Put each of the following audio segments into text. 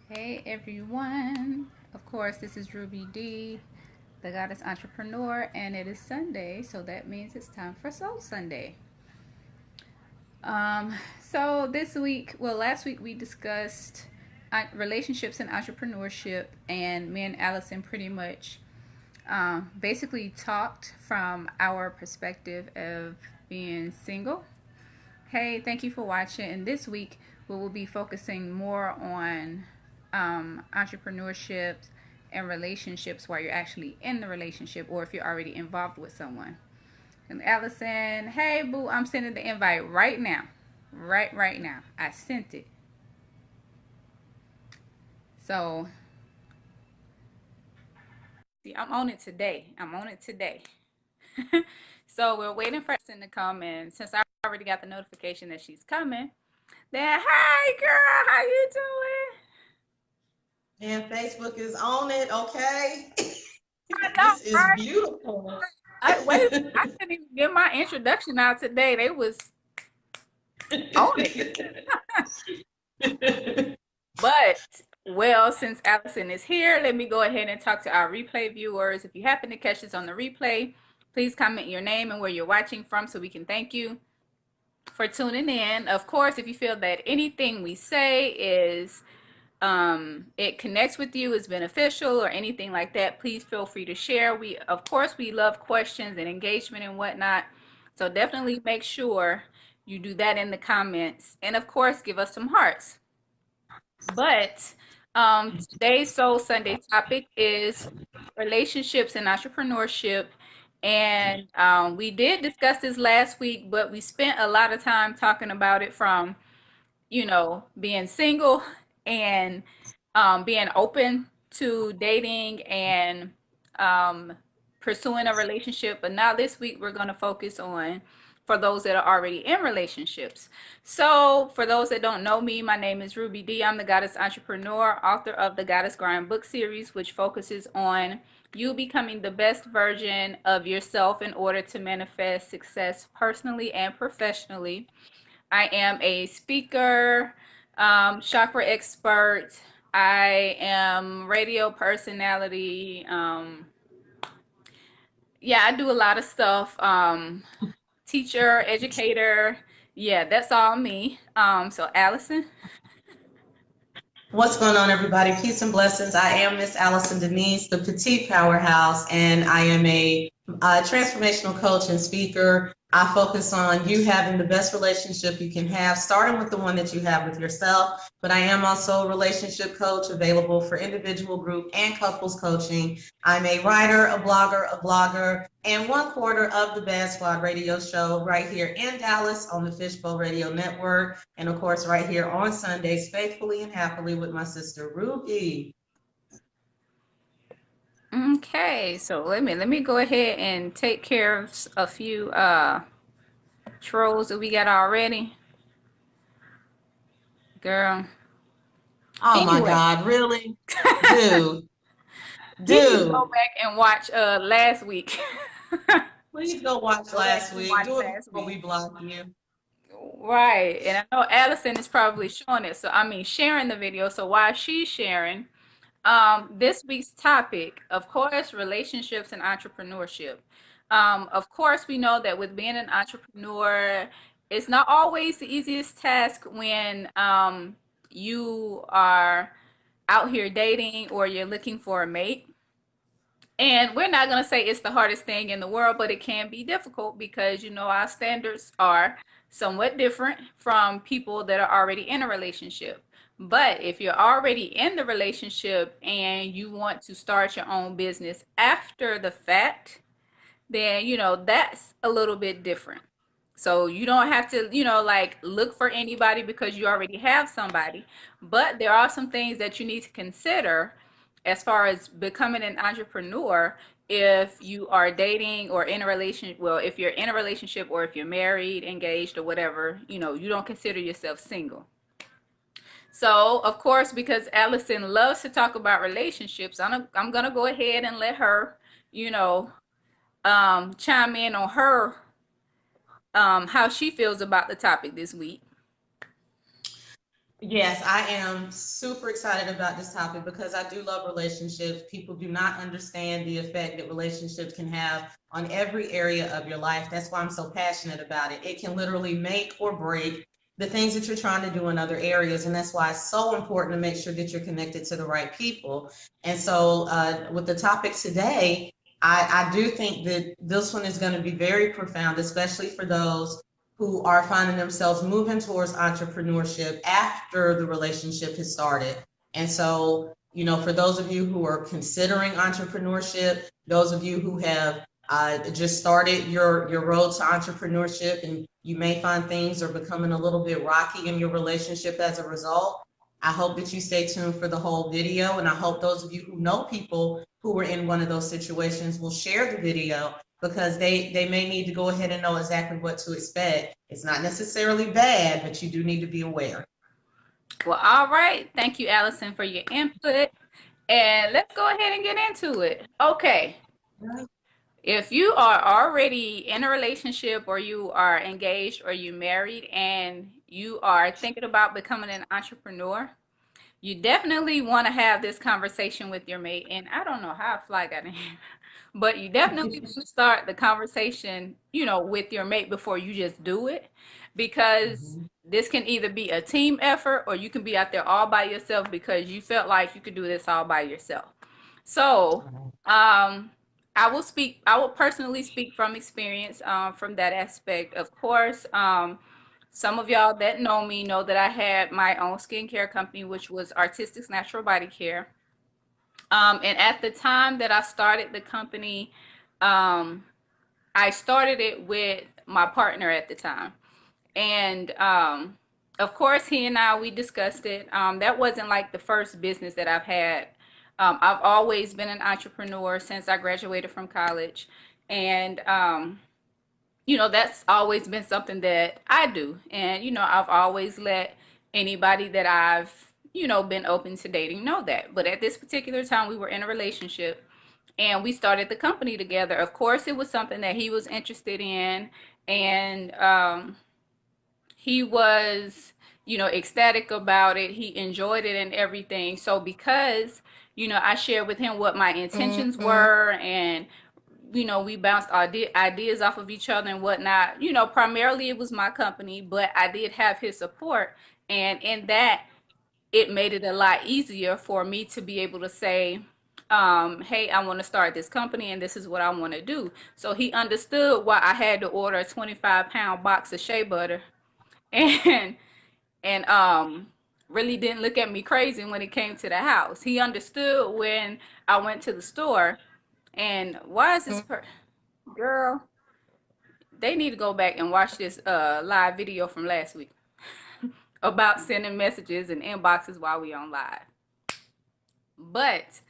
Hey everyone. Of course, this is Ruby D, the goddess entrepreneur, and it is Sunday, so that means it's time for Soul Sunday. So this week, last week we discussed relationships and entrepreneurship, and me and Allison pretty much basically talked from our perspective of being single. Hey, thank you for watching. And this week we will be focusing more on entrepreneurship and relationships while you're actually in the relationship or if you're already involved with someone. And Allison, hey boo, I'm sending the invite right now. Right now. I sent it. So, see, I'm on it today. I'm on it today. So we're waiting for Allison to come, and since I already got the notification that she's coming, then hey girl, how you doing? And Facebook is on it, okay? I know, This is right? beautiful. Wait, I couldn't even get my introduction out today. They was on it. But since Allison is here, let me go ahead and talk to our replay viewers. If you happen to catch this on the replay, please comment your name and where you're watching from so we can thank you for tuning in. Of course, if you feel that anything we say is it connects with you, is beneficial or anything like that, please feel free to share. We of course we love questions and engagement and whatnot, so definitely make sure you do that in the comments, and of course give us some hearts. But today's Soul Sunday topic is relationships and entrepreneurship. And we did discuss this last week, but we spent a lot of time talking about it from, being single and being open to dating and um, pursuing a relationship. But now this week, we're going to focus on for those that are already in relationships. So, for those that don't know me, my name is Ruby D. I'm the Goddess Entrepreneur, author of the Goddess Grind book series, which focuses on you becoming the best version of yourself in order to manifest success personally and professionally. I am a speaker, chakra expert. I am radio personality. Yeah, I do a lot of stuff. Teacher, educator. Yeah, that's all me. So Allison. What's going on, everybody? Peace and blessings. I am Miss Allison Denise, the Petite Powerhouse, and I am a transformational coach and speaker. I focus on you having the best relationship you can have, starting with the one that you have with yourself. But I am also a relationship coach available for individual, group, and couples coaching. I'm a writer, a blogger, and one quarter of the Bad Squad radio show right here in Dallas on the Fishbowl Radio Network. And of course, right here on Sundays, faithfully and happily with my sister Ruby. Okay, so let me go ahead and take care of a few trolls that we got already. Girl. Oh my Anyway, God, really? Dude, you need to go dude. back and watch last week. Please go watch Go back last and week. watch Do it last before week. we block you. Right. And I know Allison is probably showing it. So, I mean, sharing the video. So, while she's sharing, this week's topic, of course, relationships and entrepreneurship. Of course, we know that with being an entrepreneur, it's not always the easiest task when you are out here dating or you're looking for a mate. And we're not going to say it's the hardest thing in the world, but it can be difficult because, our standards are somewhat different from people that are already in a relationship. But if you're already in the relationship and you want to start your own business after the fact, then, that's a little bit different. So you don't have to, like look for anybody because you already have somebody. But there are some things that you need to consider as far as becoming an entrepreneur if you are dating or in a relationship. Well, if you're in a relationship or if you're married, engaged, or whatever, you don't consider yourself single. So, of course, because Allison loves to talk about relationships, I'm going to go ahead and let her, you know, chime in on her how she feels about the topic this week. Yes, I am super excited about this topic because I do love relationships. People do not understand the effect that relationships can have on every area of your life. That's why I'm so passionate about it. It can literally make or break the things that you're trying to do in other areas. And that's why it's so important to make sure that you're connected to the right people. And so, with the topic today, I do think that this one is going to be very profound, especially for those who are finding themselves moving towards entrepreneurship after the relationship has started. And so, for those of you who are considering entrepreneurship, those of you who have just started your road to entrepreneurship, and you may find things are becoming a little bit rocky in your relationship as a result, I hope that you stay tuned for the whole video. And I hope those of you who know people who were in one of those situations will share the video because they may need to go ahead and know exactly what to expect. It's not necessarily bad, but you do need to be aware. Well, all right. Thank you, Allison, for your input. And let's go ahead and get into it. Okay. If you are already in a relationship or you are engaged or you married and you are thinking about becoming an entrepreneur, you definitely want to have this conversation with your mate. And I don't know how a fly got in here, but you definitely want to start the conversation, with your mate before you just do it, because Mhm. this can either be a team effort or you can be out there all by yourself because you felt like you could do this all by yourself. So, um, I will personally speak from experience, from that aspect. Of course, some of y'all that know me know that I had my own skincare company, which was Artistics Natural Body Care. And at the time that I started the company, um, I started it with my partner at the time. And of course, he and I, we discussed it. That wasn't like the first business that I've had. I've always been an entrepreneur since I graduated from college. And that's always been something that I do. And, I've always let anybody that I've, been open to dating know that. But at this particular time, we were in a relationship and we started the company together. Of course, it was something that he was interested in. And he was, ecstatic about it. He enjoyed it and everything. So because, I shared with him what my intentions Mhm. were, and we bounced ideas off of each other and whatnot. Primarily it was my company, but I did have his support. And in that, it made it a lot easier for me to be able to say, hey, I want to start this company and this is what I want to do. So he understood why I had to order a 25-pound box of shea butter and and really didn't look at me crazy when it came to the house. He understood when I went to the store. And why is this girl, they need to go back and watch this live video from last week about sending messages and inboxes while we on live. But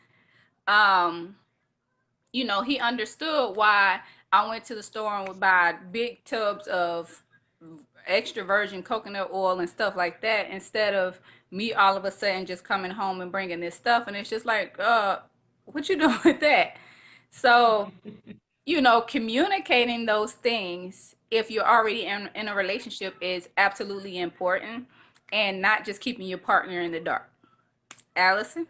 um he understood why I went to the store and would buy big tubs of extra virgin coconut oil and stuff like that, instead of me all of a sudden just coming home and bringing this stuff. And it's just like, what you doing with that? So, communicating those things, if you're already in a relationship, is absolutely important, and not just keeping your partner in the dark. Allison?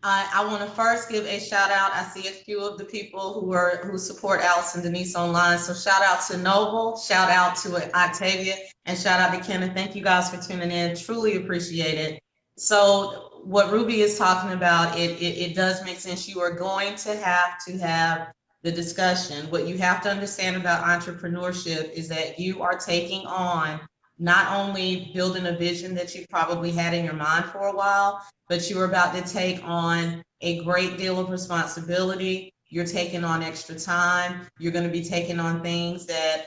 I want to first give a shout out. I see a few of the people who support Allison Denise online. So shout out to Noble, shout out to Octavia, and shout out to Kenneth. Thank you guys for tuning in. Truly appreciate it. So what Ruby is talking about, it does make sense. You are going to have the discussion. What you have to understand about entrepreneurship is that you are taking on not only building a vision that you probably had in your mind for a while, but you're about to take on a great deal of responsibility. You're taking on extra time. You're going to be taking on things that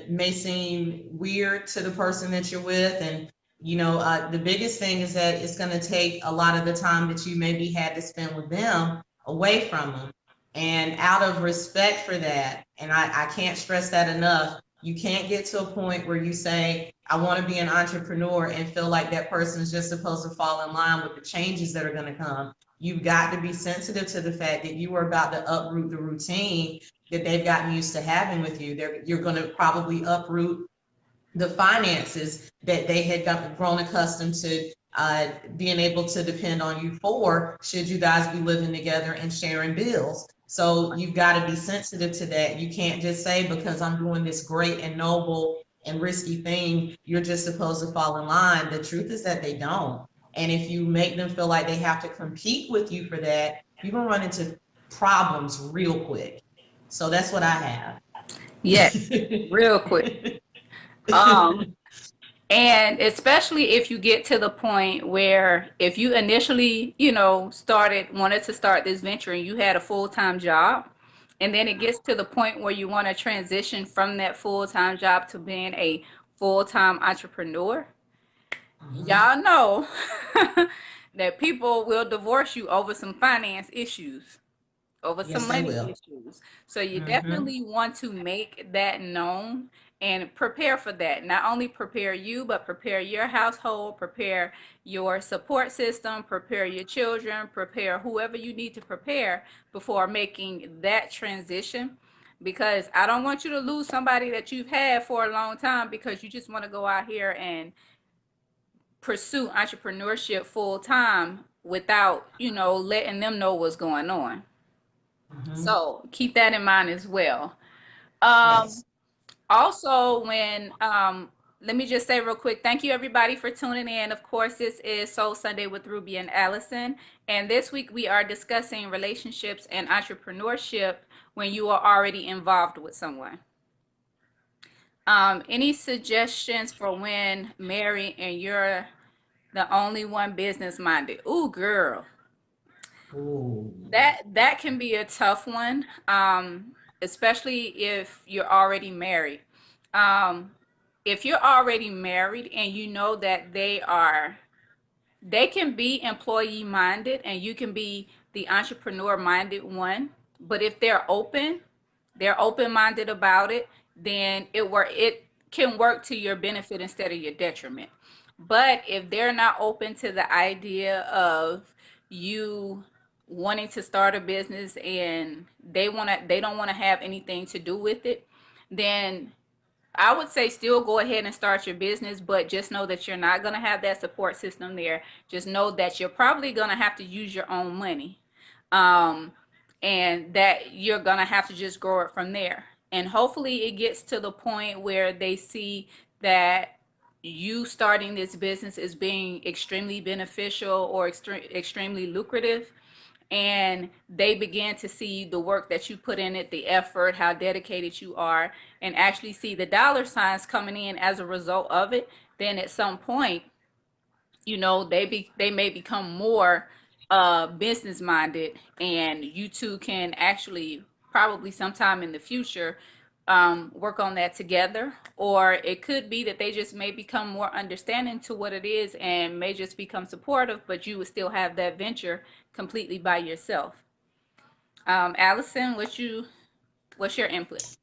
may seem weird to the person that you're with. And, the biggest thing is that it's going to take a lot of the time that you maybe had to spend with them away from them. And out of respect for that, and I can't stress that enough, you can't get to a point where you say, I want to be an entrepreneur and feel like that person is just supposed to fall in line with the changes that are going to come. You've got to be sensitive to the fact that you are about to uproot the routine that they've gotten used to having with you. You're going to probably uproot the finances that they had grown accustomed to being able to depend on you for, should you guys be living together and sharing bills. So you've got to be sensitive to that. You can't just say, because I'm doing this great and noble and risky thing, you're just supposed to fall in line. The truth is that they don't. And if you make them feel like they have to compete with you for that, you're going to run into problems real quick. So that's what I have. Yes, real quick. Um, and especially if you get to the point where if you initially, wanted to start this venture and you had a full-time job, and then it gets to the point where you want to transition from that full-time job to being a full-time entrepreneur, Mhm. y'all know that people will divorce you over some finance issues, over some Yes, they money will. issues. So you Hmm. definitely want to make that known and prepare for that. Not only prepare you, but prepare your household, prepare your support system, prepare your children, prepare whoever you need to prepare before making that transition. Because I don't want you to lose somebody that you've had for a long time because you just want to go out here and pursue entrepreneurship full time without, letting them know what's going on. Hmm. So keep that in mind as well. Um, Yes. Also, let me just say real quick, thank you everybody for tuning in. Of course, this is Soul Sunday with Ruby and Allison. And this week we are discussing relationships and entrepreneurship when you are already involved with someone. Any suggestions for when married and you're the only one business minded? Ooh, girl. Ooh. That can be a tough one, especially if you're already married. Um, if you're already married and you know that they can be employee minded and you can be the entrepreneur minded one, but if they're open minded about it, then it can work to your benefit instead of your detriment. But if they're not open to the idea of you wanting to start a business and they don't want to have anything to do with it, then I would say still go ahead and start your business, but just know that you're not going to have that support system there. Just know that you're probably going to have to use your own money. Um, and that you're going to have to just grow it from there. And hopefully it gets to the point where they see that you starting this business is being extremely beneficial or extremely lucrative, and they begin to see the work that you put in it, the effort, how dedicated you are, and actually see the dollar signs coming in as a result of it, then at some point, they may become more business minded, and you two can actually probably sometime in the future work on that together. Or it could be that they just may become more understanding to what it is and may just become supportive, but you would still have that venture completely by yourself. Allison, what's your input?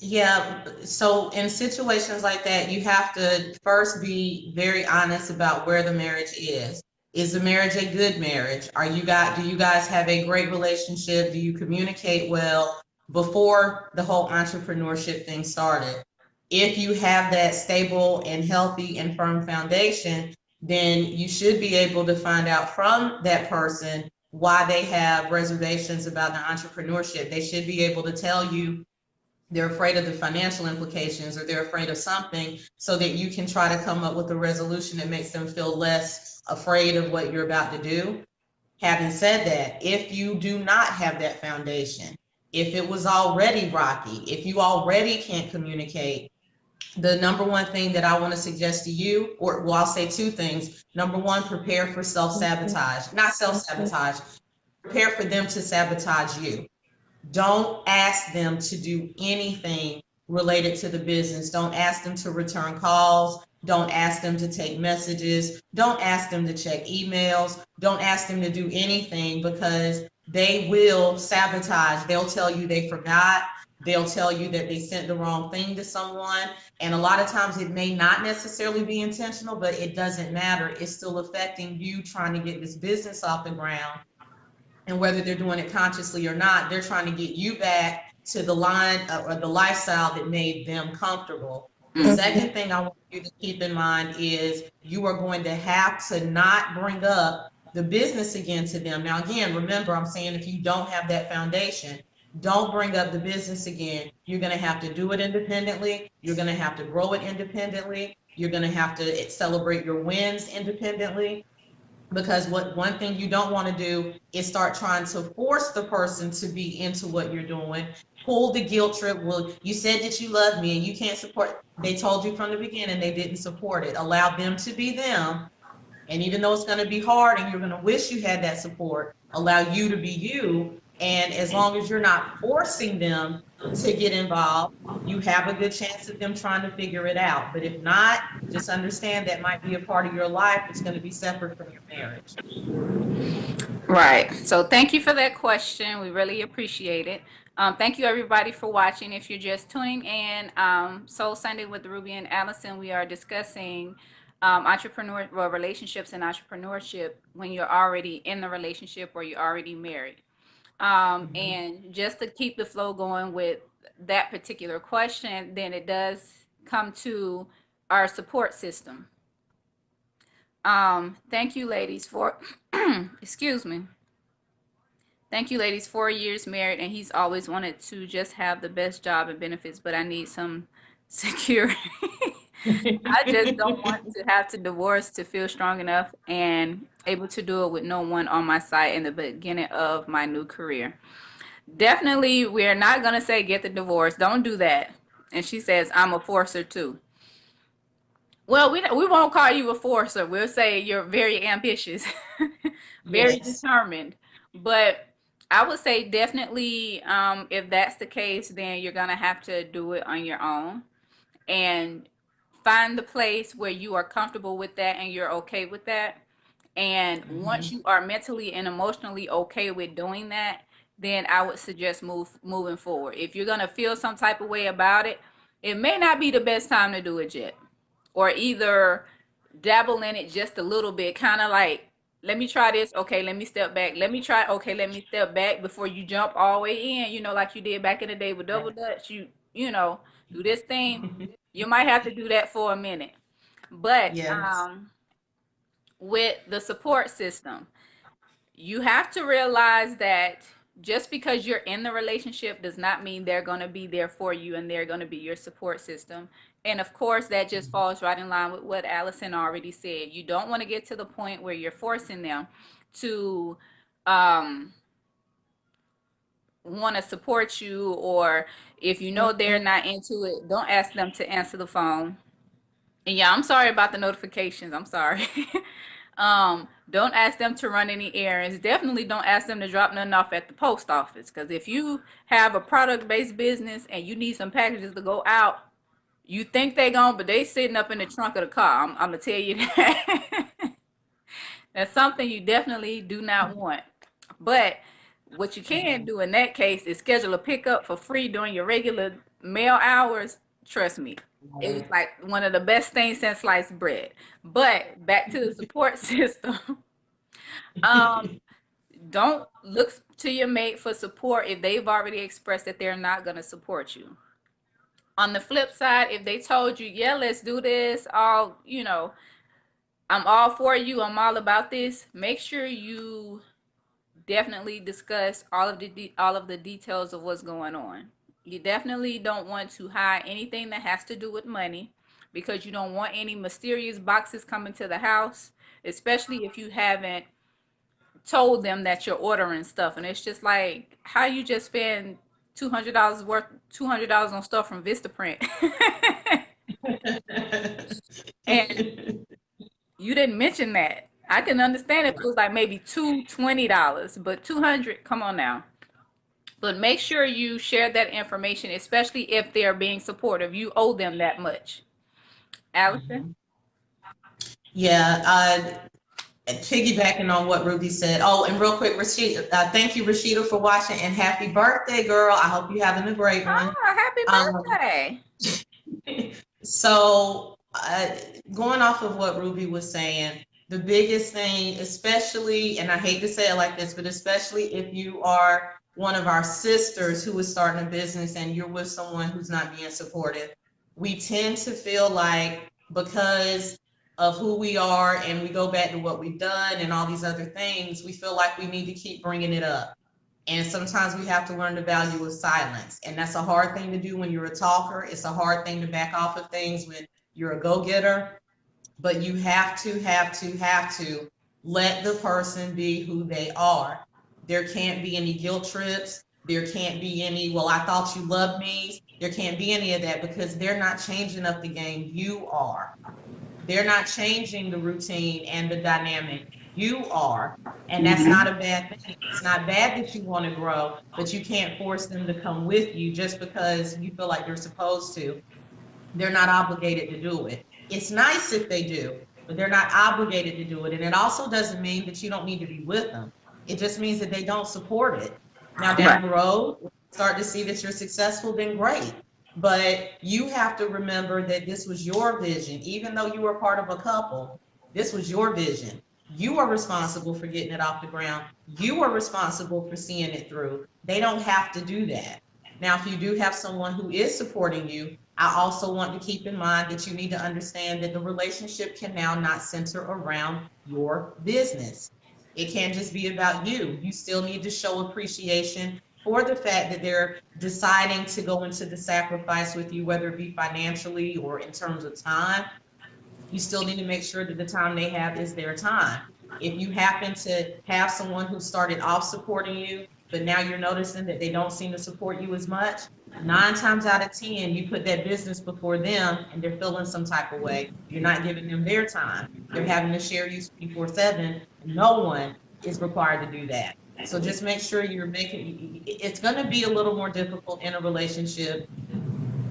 Yeah, so in situations like that, you have to first be very honest about where the marriage is. Is the marriage a good marriage? Do you guys have a great relationship? Do you communicate well before the whole entrepreneurship thing started? If you have that stable and healthy and firm foundation, then you should be able to find out from that person why they have reservations about the entrepreneurship. They should be able to tell you they're afraid of the financial implications or they're afraid of something, so that you can try to come up with a resolution that makes them feel less afraid of what you're about to do. Having said that, if you do not have that foundation, if it was already rocky, if you already can't communicate, the number one thing that I want to suggest to you, or well, I'll say two things. Number one, prepare for self sabotage, not self sabotage, prepare for them to sabotage you. Don't ask them to do anything related to the business. Don't ask them to return calls. Don't ask them to take messages. Don't ask them to check emails. Don't ask them to do anything, because they will sabotage. They'll tell you they forgot. They'll tell you that they sent the wrong thing to someone. And a lot of times it may not necessarily be intentional, but it doesn't matter. It's still affecting you trying to get this business off the ground. And whether they're doing it consciously or not, they're trying to get you back to the line or the lifestyle that made them comfortable. The second thing I want you to keep in mind is you are going to have to not bring up the business again to them. Now, again, remember, I'm saying if you don't have that foundation, don't bring up the business again. You're going to have to do it independently. You're going to have to grow it independently. You're going to have to celebrate your wins independently. Because one thing you don't want to do is start trying to force the person to be into what you're doing. Pull the guilt trip. Well, you said that you love me and you can't support. They told you from the beginning they didn't support it. Allow them to be them. And even though it's going to be hard and you're going to wish you had that support, allow you to be you. And as long as you're not forcing them to get involved, you have a good chance of them trying to figure it out. But if not, just understand that might be a part of your life. It's going to be separate from your marriage. Right. So thank you for that question. We really appreciate it. Thank you everybody for watching. If you're just tuning in, Soul Sunday with Ruby and Allison, we are discussing relationships and entrepreneurship when you're already in the relationship or you're already married. And just to keep the flow going with that particular question, then it does come to our support system. Thank you, ladies, for excuse me. Thank you, ladies. 4 years married, and he's always wanted to just have the best job and benefits, but I need some security. I just don't want to have to divorce to feel strong enough and able to do it with no one on my side in the beginning of my new career. Definitely, we're not going to say get the divorce. Don't do that. And she says, I'm a forcer too. Well, we won't call you a forcer. We'll say you're very ambitious, very Yes. determined. But I would say definitely, if that's the case, then you're gonna have to do it on your own and find the place where you are comfortable with that and you're okay with that. And once you are mentally and emotionally okay with doing that, then I would suggest moving forward. If you're gonna feel some type of way about it, it may not be the best time to do it yet, or either dabble in it just a little bit, kind of like, let me try this, okay, let me step back, let me try, okay, let me step back before you jump all the way in, like you did back in the day with double dutch. Do this thing. You might have to do that for a minute. But Yes. with the support system, you have to realize that just because you're in the relationship does not mean they're going to be there for you and they're going to be your support system. And of course, that just falls right in line with what Allison already said. You don't want to get to the point where you're forcing them to want to support you, or if you know they're not into it, don't ask them to answer the phone. And yeah, I'm sorry about the notifications. I'm sorry. Don't ask them to run any errands. Definitely don't ask them to drop nothing off at the post office. Because if you have a product-based business and you need some packages to go out, you think they gone, but they sitting up in the trunk of the car. I'm gonna tell you that. That's something you definitely do not want. But what you can do in that case is schedule a pickup for free during your regular mail hours. Trust me, it was like one of the best things since sliced bread. But back to the support system. Don't look to your mate for support if they've already expressed that they're not going to support you. On the flip side, if they told you, yeah, let's do this, I'm all for you, I'm all about this, make sure you definitely discuss all of the details of what's going on. You definitely don't want to hide anything that has to do with money, because you don't want any mysterious boxes coming to the house, especially if you haven't told them that you're ordering stuff. And it's just like, how you just spend $200 on stuff from Vistaprint and you didn't mention that. I can understand if it was like maybe $20, but 200, come on now. But make sure you share that information, especially if they're being supportive. You owe them that much. Allison? Yeah, piggybacking on what Ruby said. Oh, and real quick, Rashida, thank you, Rashida, for watching, and happy birthday, girl. I hope you're having a great one. Oh, happy birthday. So, going off of what Ruby was saying, the biggest thing, especially, and I hate to say it like this, but especially if you are one of our sisters who is starting a business and you're with someone who's not being supportive, We tend to feel like because of who we are and we go back to what we've done and all these other things, we feel like we need to keep bringing it up. And sometimes we have to learn the value of silence. And that's a hard thing to do when you're a talker. It's a hard thing to back off of things when you're a go getter. But you have to let the person be who they are. There can't be any guilt trips. There can't be any, well, I thought you loved me. There can't be any of that because they're not changing up the game. You are. They're not changing the routine and the dynamic. You are. And that's Mm-hmm. not a bad thing. It's not bad that you want to grow, but you can't force them to come with you just because you feel like you're supposed to. They're not obligated to do it. It's nice if they do, but they're not obligated to do it. And it also doesn't mean that you don't need to be with them. It just means that they don't support it. Now, Right. down the road, start to see that you're successful, then great. But you have to remember that this was your vision. Even though you were part of a couple, this was your vision. You are responsible for getting it off the ground. You are responsible for seeing it through. They don't have to do that. Now, if you do have someone who is supporting you, I also want to keep in mind that you need to understand that the relationship can now not center around your business. It can't just be about you. You still need to show appreciation for the fact that they're deciding to go into the sacrifice with you, whether it be financially or in terms of time. You still need to make sure that the time they have is their time. If you happen to have someone who started off supporting you, but now you're noticing that they don't seem to support you as much, 9 times out of 10, you put that business before them and they're feeling some type of way. You're not giving them their time. They're having to share you 24/7. No one is required to do that. So just make sure you're making it's going to be a little more difficult in a relationship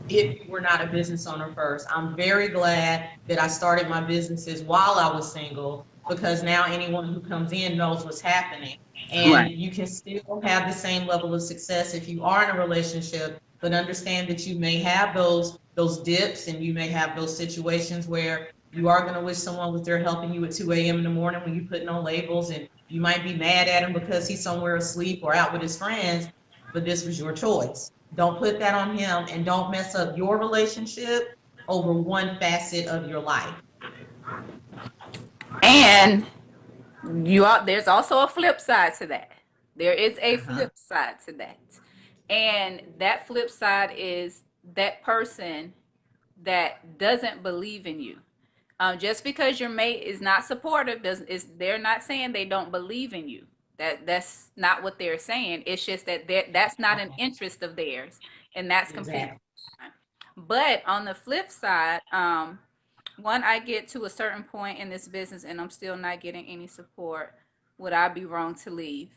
if you were not a business owner first. I'm very glad that I started my businesses while I was single because now anyone who comes in knows what's happening. Right. And you can still have the same level of success if you are in a relationship, but understand that you may have those dips and you may have those situations where you are going to wish someone was there helping you at 2 a.m. in the morning when you're putting on labels and you might be mad at him because he's somewhere asleep or out with his friends, but this was your choice. Don't put that on him and don't mess up your relationship over one facet of your life. And there's also a flip side to that. There is a Uh-huh. flip side to that. And that flip side is that person that doesn't believe in you. Just because your mate is not supportive, they're not saying they don't believe in you. That's not what they're saying. It's just that that's not an Okay. interest of theirs, and that's completely Exactly. fine. But on the flip side, when I get to a certain point in this business and I'm still not getting any support, would I be wrong to leave?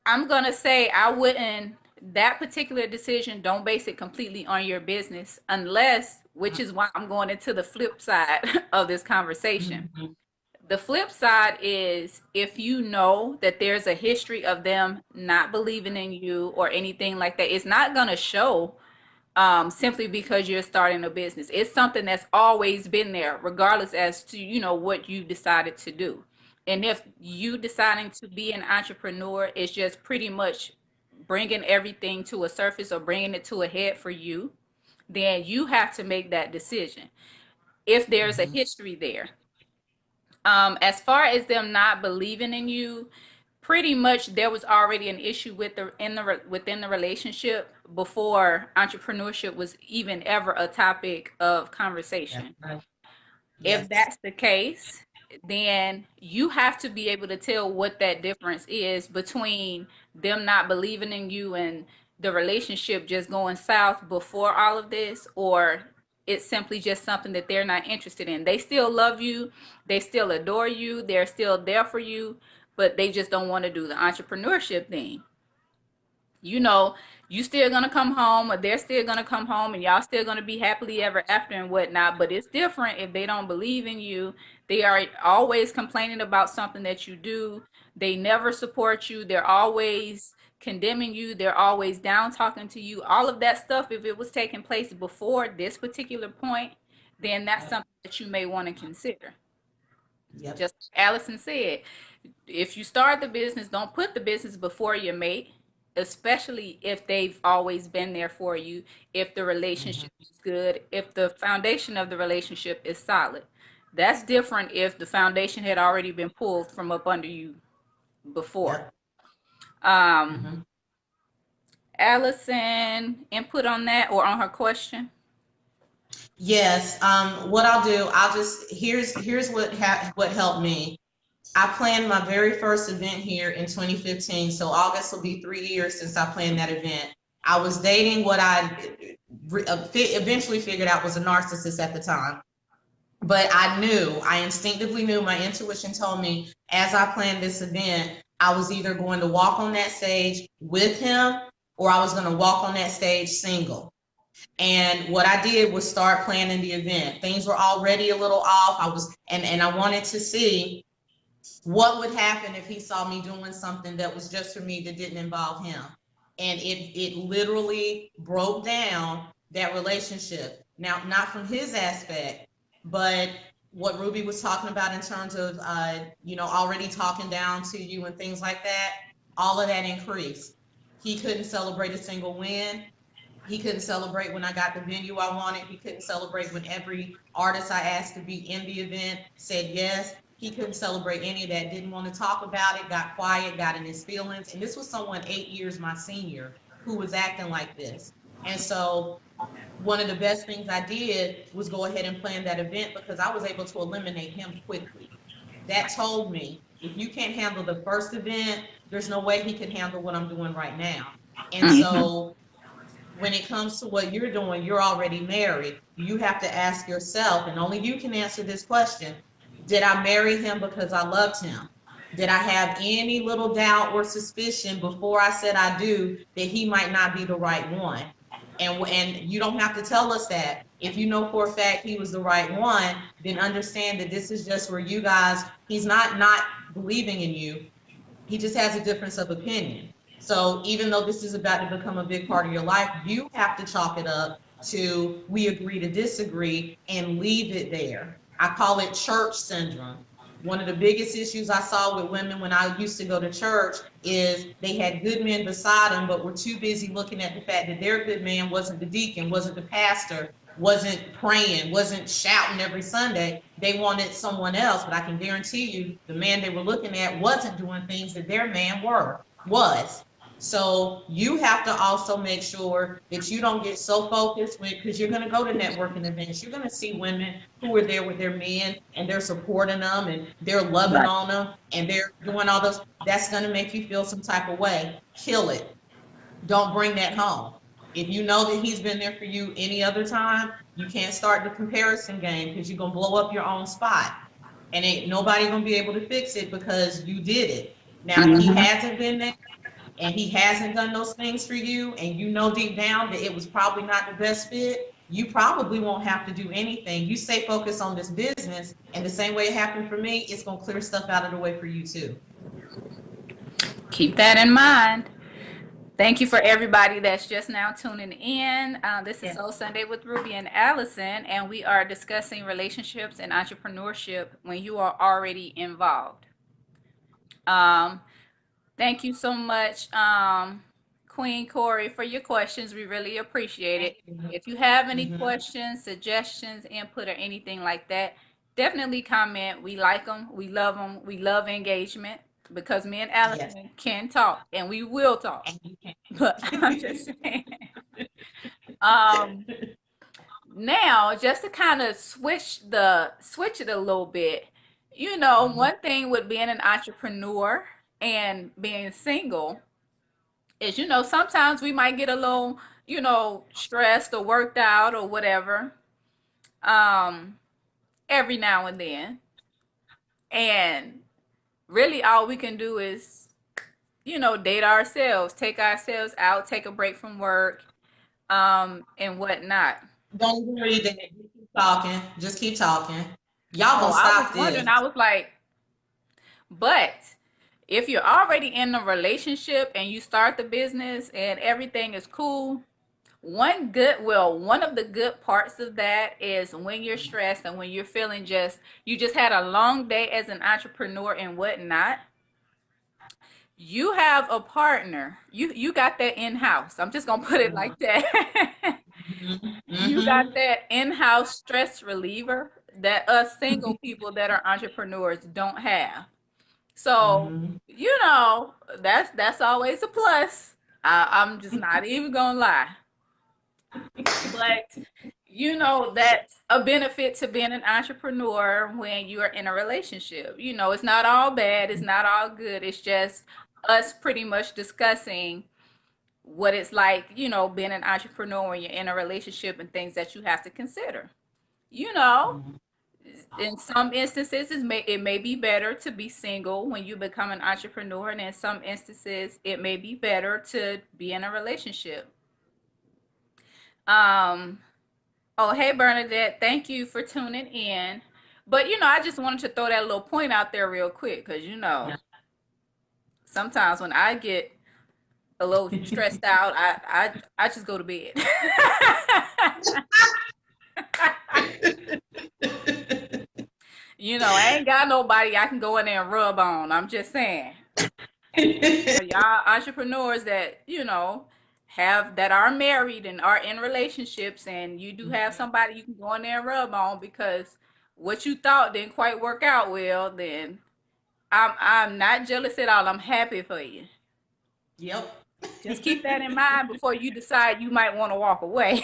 I'm gonna say I wouldn't. That particular decision, don't base it completely on your business, unless, which is why I'm going into the flip side of this conversation. Mhm. The flip side is if you know that there's a history of them not believing in you or anything like that, it's not gonna show simply because you're starting a business. It's something that's always been there, regardless as to what you decided to do. And if you deciding to be an entrepreneur is just pretty much bringing everything to a surface or bringing it to a head for you, then you have to make that decision. If there's a Mhm. history there, as far as them not believing in you, pretty much there was already an issue within the relationship before entrepreneurship was even ever a topic of That's conversation. right. If Yes. that's the case, then you have to be able to tell what that difference is between them not believing in you and the relationship just going south before all of this, or it's simply just something that they're not interested in. They still love you, they still adore you, they're still there for you, but they just don't want to do the entrepreneurship thing. you know, you still gonna come home or they're still gonna come home and y'all still gonna be happily ever after and whatnot. But it's different if they don't believe in you. They are always complaining about something that you do. They never support you. They're always condemning you. They're always down talking to you. All of that stuff, if it was taking place before this particular point, then that's Yep. something that you may want to consider. Yep. Just like Allison said, if you start the business, don't put the business before your mate. especially if they've always been there for you, if the Mhm. relationship is good, if the foundation of the relationship is solid. That's different if the foundation had already been pulled from up under you before. Yep. Um, Mhm. Allison, input on that or on her question? Yes. What I'll do, I'll just here's what helped me. I planned my very first event here in 2015. So August will be 3 years since I planned that event. I was dating what eventually figured out was a narcissist at the time. But I instinctively knew, my intuition told me as I planned this event, I was either going to walk on that stage with him or I was going to walk on that stage single. And what I did was start planning the event. Things were already a little off. And I wanted to see what would happen if he saw me doing something that was just for me that didn't involve him. And it literally broke down that relationship. Now, not from his aspect, but what Ruby was talking about in terms of already talking down to you and things like that, all of that increased. He couldn't celebrate a single win. He couldn't celebrate when I got the venue I wanted. He couldn't celebrate when every artist I asked to be in the event said yes. He couldn't celebrate any of that, didn't want to talk about it, got quiet, got in his feelings. And this was someone 8 years my senior who was acting like this. And so one of the best things I did was go ahead and plan that event because I was able to eliminate him quickly. That told me if you can't handle the first event, there's no way he can handle what I'm doing right now. And Mm-hmm. so when it comes to what you're doing, you're already married. You have to ask yourself, and only you can answer this question: did I marry him because I loved him? Did I have any little doubt or suspicion before I said I do that he might not be the right one? And you don't have to tell us that. If you know for a fact he was the right one, then understand that this is just where you guys, he's not believing in you. He just has a difference of opinion. So even though this is about to become a big part of your life, you have to chalk it up to we agree to disagree and leave it there. I call it church syndrome. One of the biggest issues I saw with women when I used to go to church is they had good men beside them, but were too busy looking at the fact that their good man wasn't the deacon, wasn't the pastor, wasn't praying, wasn't shouting every Sunday. They wanted someone else, but I can guarantee you the man they were looking at wasn't doing things that their man was. So you have to also make sure that you don't get so focused with, because you're going to go to networking events. You're going to see women who are there with their men and they're supporting them and they're loving Right. on them and they're doing all those. That's going to make you feel some type of way. Kill it. Don't bring that home. If you know that he's been there for you any other time, you can't start the comparison game because you're gonna blow up your own spot. And ain't nobody gonna be able to fix it because you did it. Now, if he Mm-hmm. hasn't been there and he hasn't done those things for you, and you know deep down that it was probably not the best fit, you probably won't have to do anything. You stay focused on this business, and the same way it happened for me, it's gonna clear stuff out of the way for you too. Keep that in mind. Thank you for everybody that's just now tuning in. This is Yeah. Soul Sunday with Ruby and Allison, and we are discussing relationships and entrepreneurship when you are already involved. Um, Thank you so much, Queen Corey, for your questions. We really appreciate Thank it. you. If you have any Mhm. questions, suggestions, input, or anything like that, definitely comment. We like them. We love them. We love engagement because me and Yes. Allison can talk and we will talk. And you But I'm can. just saying. Um, Now, just to kind of switch it a little bit, Mhm. one thing with being an entrepreneur and being single is, sometimes we might get a little, stressed or worked out or whatever, um, every now and then. And really all we can do is, date ourselves, take ourselves out, take a break from work, and whatnot. Don't even read that. Just keep talking. Just keep talking. Y'all Oh, gonna I was stop wondering, this. I was like, but if you're already in a relationship and you start the business and everything is cool, one of the good parts of that is when you're stressed and when you're feeling you just had a long day as an entrepreneur and whatnot, You have a partner. You got that in-house. I'm just gonna put it like that. You got Mm-hmm. that in-house stress reliever that us single people that are entrepreneurs don't have. So, Mm-hmm. that's always a plus. I'm just not even gonna lie. But that's a benefit to being an entrepreneur when you are in a relationship. It's not all bad, it's not all good. It's just us pretty much discussing what it's like, being an entrepreneur when you're in a relationship and things that you have to consider. You know, in some instances, it may be better to be single when you become an entrepreneur, and in some instances, it may be better to be in a relationship. Um, oh, hey, Bernadette, thank you for tuning in. But I just wanted to throw that little point out there real quick because sometimes when I get a little stressed out, I just go to bed. I ain't got nobody I can go in there and rub on. I'm just saying. For y'all entrepreneurs that, have that are married and are in relationships and you do have somebody you can go in there and rub on because what you thought didn't quite work out well, then I'm not jealous at all. I'm happy for you. Yep. Just keep that in mind before you decide you might want to walk away.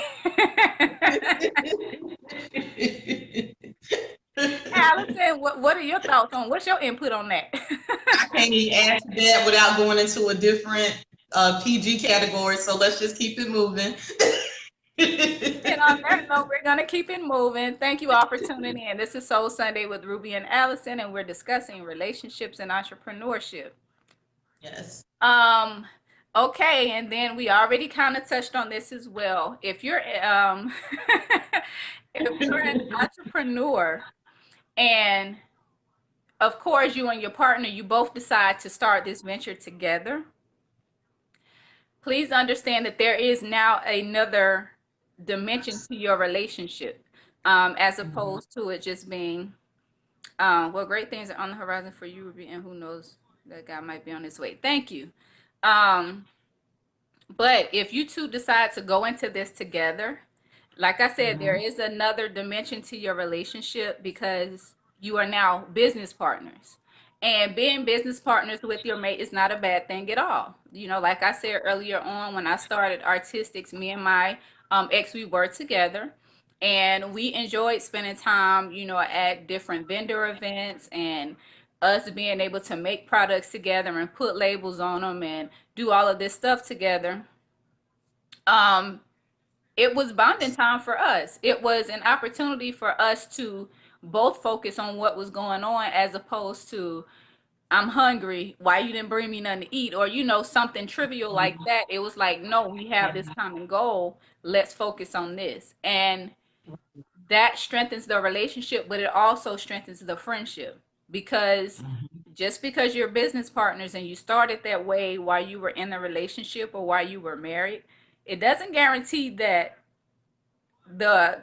Allison, what are your thoughts on what's your input on that? I can't even answer that without going into a different PG category. So let's just keep it moving. And on that note, we're going to keep it moving. Thank you all for tuning in. This is Soul Sunday with Ruby and Allison, and we're discussing relationships and entrepreneurship. Yes. Um, okay, and then we already kind of touched on this as well. If you're if you're an entrepreneur and of course you and your partner you both decide to start this venture together, please understand that there is now another dimension to your relationship, as opposed to it just being, well, great things are on the horizon for you, Ruby, and who knows, that guy might be on his way. Thank you. Um, but if you two decide to go into this together, like I said, there Mhm. is another dimension to your relationship because you are now business partners. And being business partners with your mate is not a bad thing at all. Like I said earlier on, when I started Artistics, me and my ex, we were together and we enjoyed spending time, at different vendor events and us being able to make products together and put labels on them and do all of this stuff together. Um, it was bonding time for us. It was an opportunity for us to both focus on what was going on as opposed to I'm hungry, why you didn't bring me nothing to eat, or something trivial like that. It was like, no, we have this common goal, let's focus on this. And that strengthens the relationship, but it also strengthens the friendship because just because you're business partners and you started that way while you were in the relationship or while you were married, it doesn't guarantee that the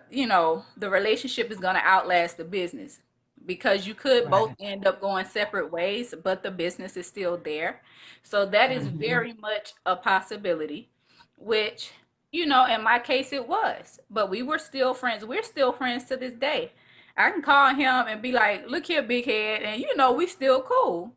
relationship is going to outlast the business because you could both Right. end up going separate ways, but the business is still there. So that is Mhm. very much a possibility, which in my case it was, but we were still friends. We're still friends to this day. I can call him and be like, look here, big head, and we still cool,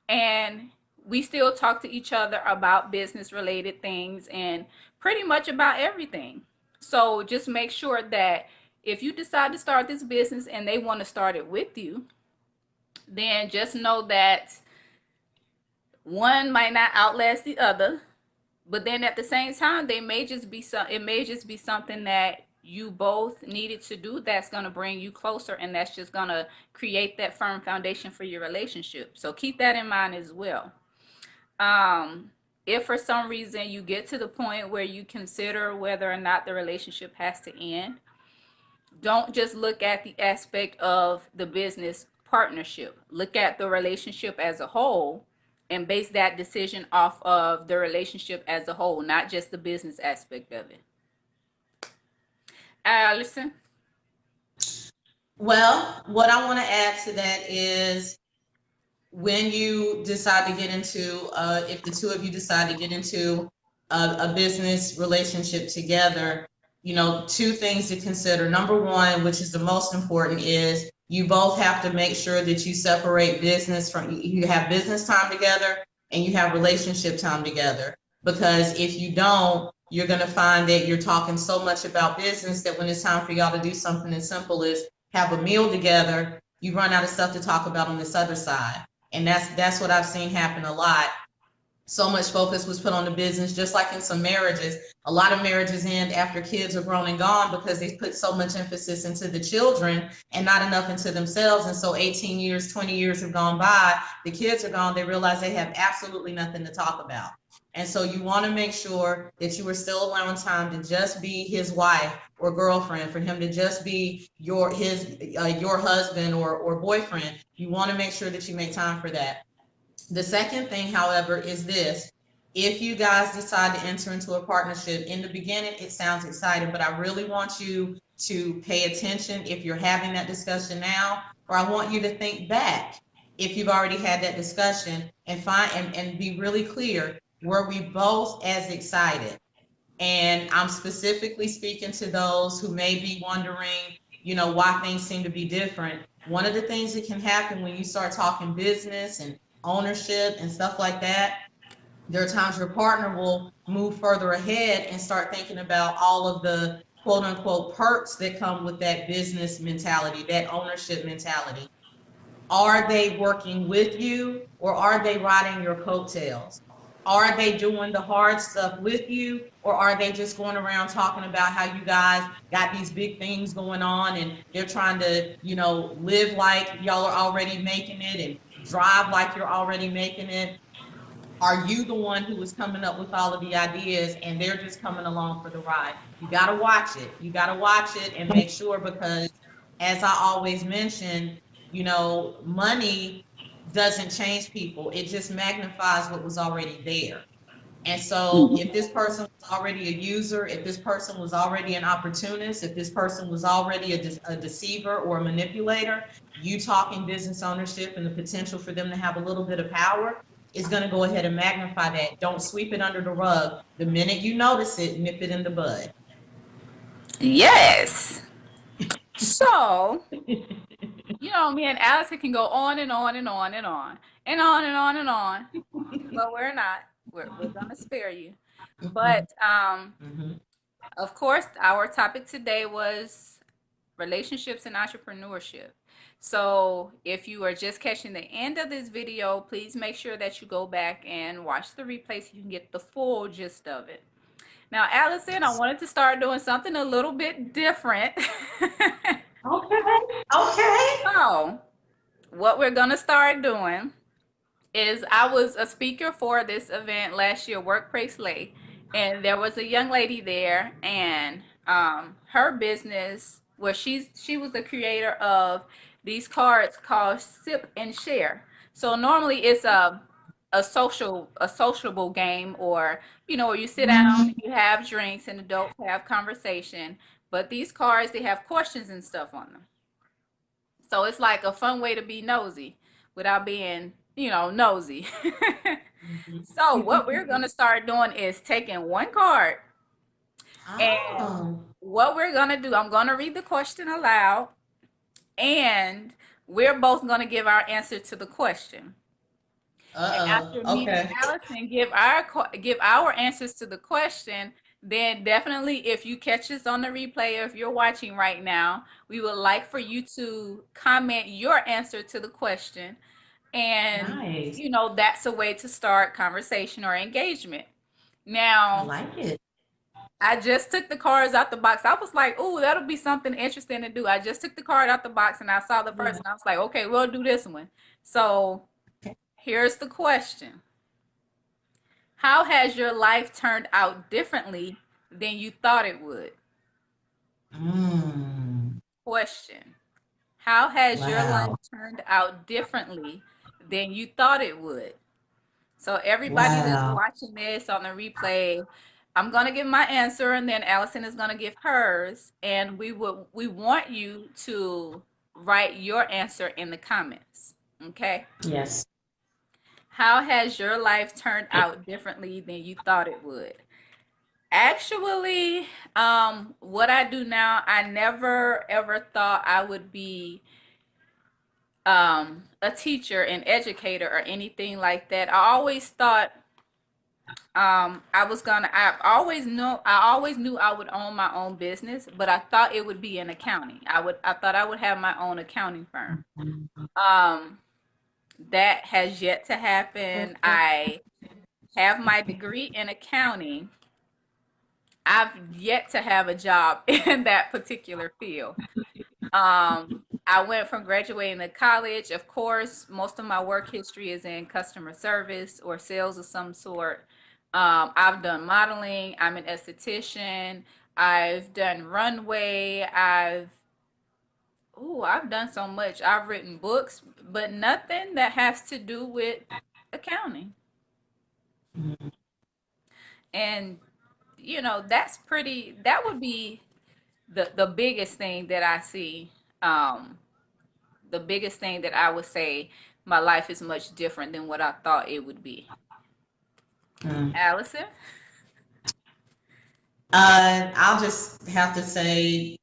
and we still talk to each other about business related things and pretty much about everything. So just make sure that if you decide to start this business and they want to start it with you, then just know that one might not outlast the other, but then at the same time they may just be it may just be something that you both needed to do that's going to bring you closer, and that's just going to create that firm foundation for your relationship. So keep that in mind as well. um if for some reason you get to the point where you consider whether or not the relationship has to end, don't just look at the aspect of the business partnership. Look at the relationship as a whole and base that decision off of the relationship as a whole, not just the business aspect of it. Allison. Well, what I want to add to that is when you decide to get into, if the two of you decide to get into a business relationship together, two things to consider. Number one, which is the most important, is you both have to make sure that you separate business from, you have business time together and you have relationship time together. Because if you don't, you're going to find that you're talking so much about business that when it's time for y'all to do something as simple as have a meal together, you run out of stuff to talk about on this other side. And that's what I've seen happen a lot. So much focus was put on the business, just like in some marriages. A lot of marriages end after kids are grown and gone because they put so much emphasis into the children and not enough into themselves. And so 18 years, 20 years have gone by, the kids are gone, they realize they have absolutely nothing to talk about. And so you want to make sure that you are still allowing time to just be his wife or girlfriend, for him to just be your husband or boyfriend. You want to make sure that you make time for that. The second thing, however, is this. If you guys decide to enter into a partnership, in the beginning, it sounds exciting, but I really want you to pay attention if you're having that discussion now, or I want you to think back if you've already had that discussion and find and be really clear. Were we both as excited? And I'm specifically speaking to those who may be wondering, why things seem to be different. One of the things that can happen when you start talking business and ownership and stuff like that, there are times your partner will move further ahead and start thinking about all of the quote unquote perks that come with that business mentality, that ownership mentality. Are they working with you or are they riding your coattails? Are they doing the hard stuff with you or are they just going around talking about how you guys got these big things going on and they're trying to, live like y'all are already making it and drive like you're already making it? Are you the one who is coming up with all of the ideas and they're just coming along for the ride? You got to watch it. You got to watch it and make sure, because as I always mention, money doesn't change people. It just magnifies what was already there. And so if this person was already a user, if this person was already an opportunist, if this person was already a deceiver or a manipulator, you talking business ownership and the potential for them to have a little bit of power is going to go ahead and magnify that. Don't sweep it under the rug. The minute you notice it, nip it in the bud. Yes. So, me and Allison can go on and on and on and on and on and on and on, but we're not. We're gonna spare you. But Mhm. of course, our topic today was relationships and entrepreneurship. So if you are just catching the end of this video, please make sure that you go back and watch the replay so you can get the full gist of it. Now, Allison, I wanted to start doing something a little bit different. Okay. Okay. So, what we're going to start doing is I was a speaker for this event last year, Workplace Lay, and there was a young lady there, and her business was she was the creator of these cards called Sip and Share. So normally it's a sociable game, or where you sit down and you have drinks and adults have conversation. But these cards, they have questions and stuff on them. So it's like a fun way to be nosy without being, nosy. So what we're going to start doing is taking one card, and Oh. what we're going to do, I'm going to read the question aloud, and we're both going to give our answer to the question. And after Uh-oh. me and Okay. Allison give our answers to the question, then definitely if you catch us on the replay or if you're watching right now, we would like for you to comment your answer to the question. And Nice. that's a way to start conversation or engagement. I Now, like it. I just took the cards out the box. I was like, "Ooh, that'll be something interesting to do." I just took the card out the box and I saw the Yeah. person. I was like, "Okay, we'll do this one." So, here's the question. How has your life turned out differently than you thought it would? Mm. Question. How has your life Wow. turned out differently than you thought it would? So everybody that's Wow. watching this on the replay, I'm gonna give my answer and then Allison is gonna give hers. And we want you to write your answer in the comments. Okay? Yes. How has your life turned out differently than you thought it would? Actually, what I do now, I never ever thought I would be a teacher, an educator, or anything like that. I always thought I always knew I would own my own business, but I thought it would be in accounting. I thought I would have my own accounting firm. Um, that has yet to happen. I have my degree in accounting. I've yet to have a job in that particular field. I went from graduating to college. Of course, most of my work history is in customer service or sales of some sort. I've done modeling. I'm an esthetician. I've done runway. I've done so much. I've written books, but nothing that has to do with accounting. And that would be the biggest thing that I see. The biggest thing that I would say my life is much different than what I thought it would be. Mm. Allison? I'll just have to say,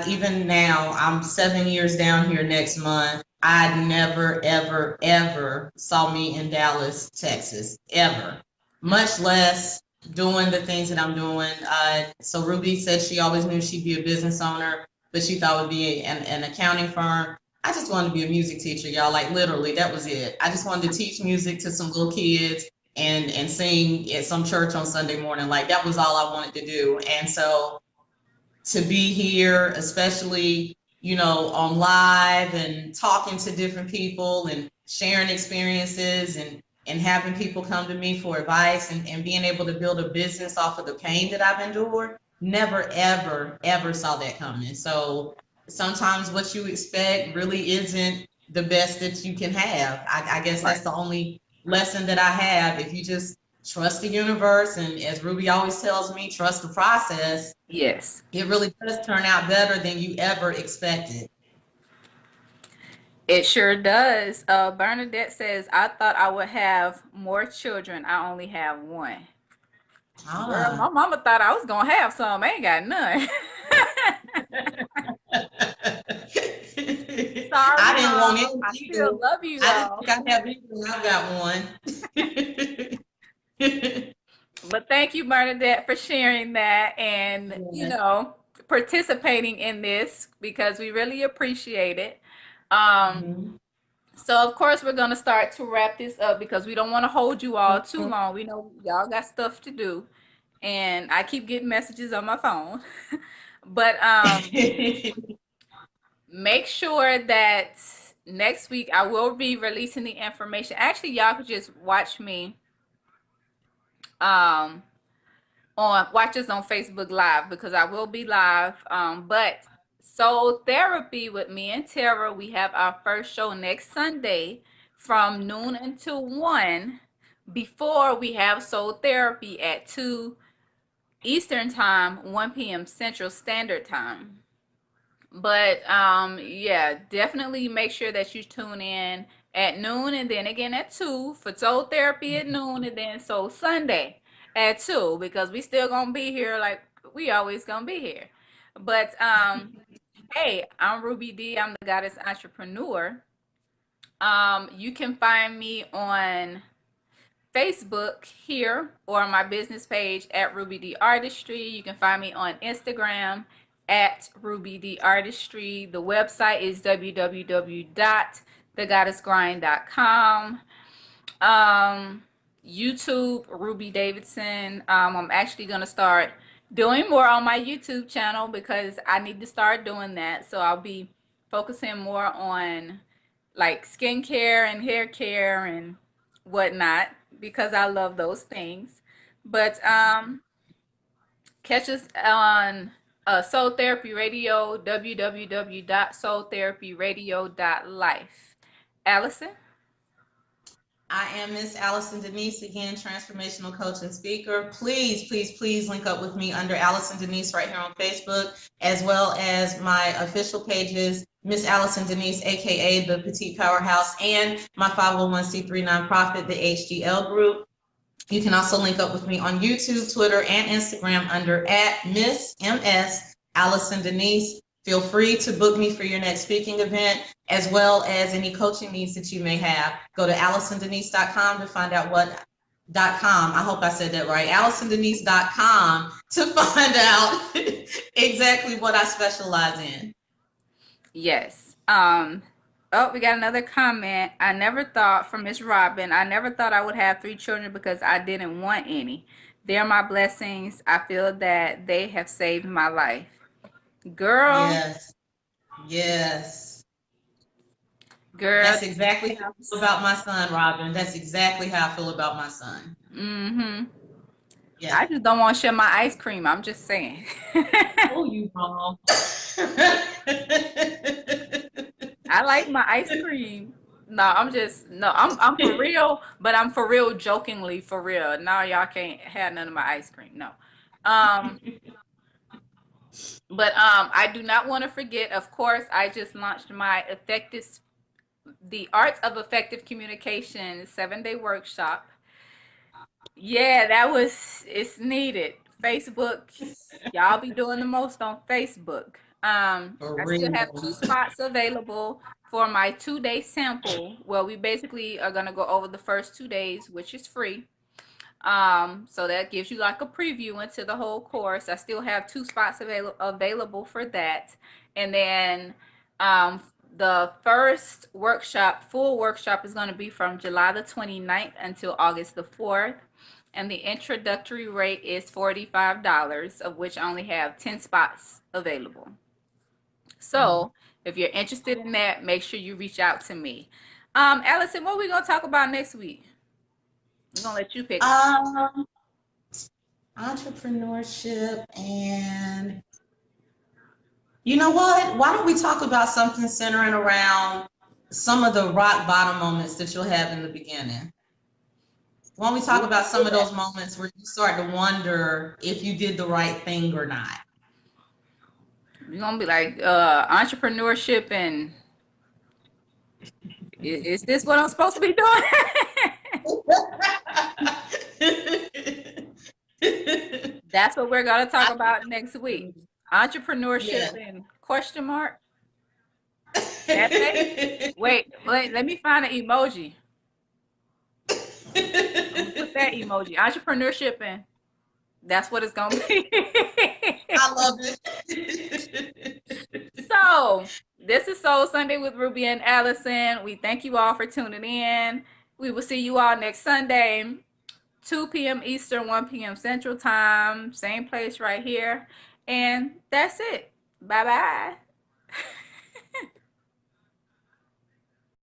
even now, I'm 7 years down here next month. I never, ever, ever saw me in Dallas, Texas, ever, much less doing the things that I'm doing. So Ruby said she always knew she'd be a business owner, but she thought it would be an accounting firm. I just wanted to be a music teacher, y'all. Like literally, that was it. I just wanted to teach music to some little kids and sing at some church on Sunday morning. Like that was all I wanted to do. And so to be here, especially, on live and talking to different people and sharing experiences and having people come to me for advice and being able to build a business off of the pain that I've endured, never, ever, ever saw that coming. So sometimes what you expect really isn't the best that you can have. I guess Right. that's the only lesson that I have. If you just trust the universe and, as Ruby always tells me, trust the process, Yes. it really does turn out better than you ever expected. It sure does. Bernadette says, I thought I would have more children. I only have one. Girl, Ah. my mama thought I was gonna have some. I ain't got none. I Sorry, didn't mom. want it I still either. love you I didn't though. think I'd have either, and I got one. But thank you, Bernadette, for sharing that and, Yeah. participating in this because we really appreciate it. Um, Mhm. so of course we're gonna start to wrap this up because we don't want to hold you all too long. We know y'all got stuff to do, and I keep getting messages on my phone. But make sure that next week I will be releasing the information. Actually, y'all could just um watch us on Facebook Live because I will be live. But Soul Therapy with me and Tara, we have our first show next Sunday from noon until 1. Before we have Soul Therapy at 2 Eastern Time, 1 p.m. Central Standard Time. But yeah, definitely make sure that you tune in at noon and then again at 2 for Soul Therapy at noon and then Soul Sunday at 2 because we still gonna be here like we always gonna be here. But hey, I'm Ruby D. I'm the Goddess Entrepreneur. You can find me on Facebook here or on my business page at Ruby D Artistry. You can find me on Instagram at Ruby D Artistry. The website is www.thegoddessgrind.com. Um, YouTube, Ruby Davidson. I'm actually going to start doing more on my YouTube channel because I need to start doing that. So I'll be focusing more on like skincare and hair care and whatnot because I love those things. But catch us on Soul Therapy Radio, www.soultherapyradio.life. Allison? I am Miss Allison Denise, again, transformational coach and speaker. Please, please, please link up with me under Allison Denise right here on Facebook, as well as my official pages Miss Allison Denise, aka the Petite Powerhouse, and my 501c3 nonprofit, the HDL Group. You can also link up with me on YouTube, Twitter, and Instagram under at Miss MS Allison Denise. Feel free to book me for your next speaking event, as well as any coaching needs that you may have. Go to AllisonDenise.com to find out .com. I hope I said that right. AllisonDenise.com to find out exactly what I specialize in. Yes. Oh, we got another comment. I never thought from Miss Robin, I never thought I would have 3 children because I didn't want any. They're my blessings. I feel that they have saved my life. Girl, Yes, yes. girl. That's exactly how I feel about my son, Robin. That's exactly how I feel about my son. Mm-hmm. Yeah. I just don't want to share my ice cream. I'm just saying. Oh, you mom. I like my ice cream. No, I'm for real, but I'm for real jokingly for real. Now y'all can't have none of my ice cream. No. Um, but I do not want to forget, of course, I just launched my the Arts of Effective Communication 7-day workshop. Yeah, it's needed. Facebook, y'all be doing the most on Facebook. For I still have real. 2 spots available for my 2-day sample. Well, we basically are gonna go over the first 2 days, which is free. So that gives you like a preview into the whole course. I still have 2 spots available for that. And then um, the first workshop, full workshop, is going to be from July the 29th until August the 4th. And the introductory rate is $45, of which I only have 10 spots available. So if you're interested in that, make sure you reach out to me. Allison, what are we going to talk about next week? We're going to let you pick. Um, Entrepreneurship, and you know what? Why don't we talk about something centering around some of the rock bottom moments that you'll have in the beginning? Why don't we talk about some of those moments where you start to wonder if you did the right thing or not? You're gonna be like entrepreneurship and is this what I'm supposed to be doing? That's what we're gonna talk about next week. Entrepreneurship Yeah. and question mark. That's it. Wait, let me find an emoji. I'm gonna put that emoji. Entrepreneurship and that's what it's gonna be. I love it. So this is Soul Sunday with Ruby and Allison. We thank you all for tuning in. We will see you all next Sunday. 2 p.m. Eastern, 1 p.m. Central Time, same place right here. And that's it. Bye bye.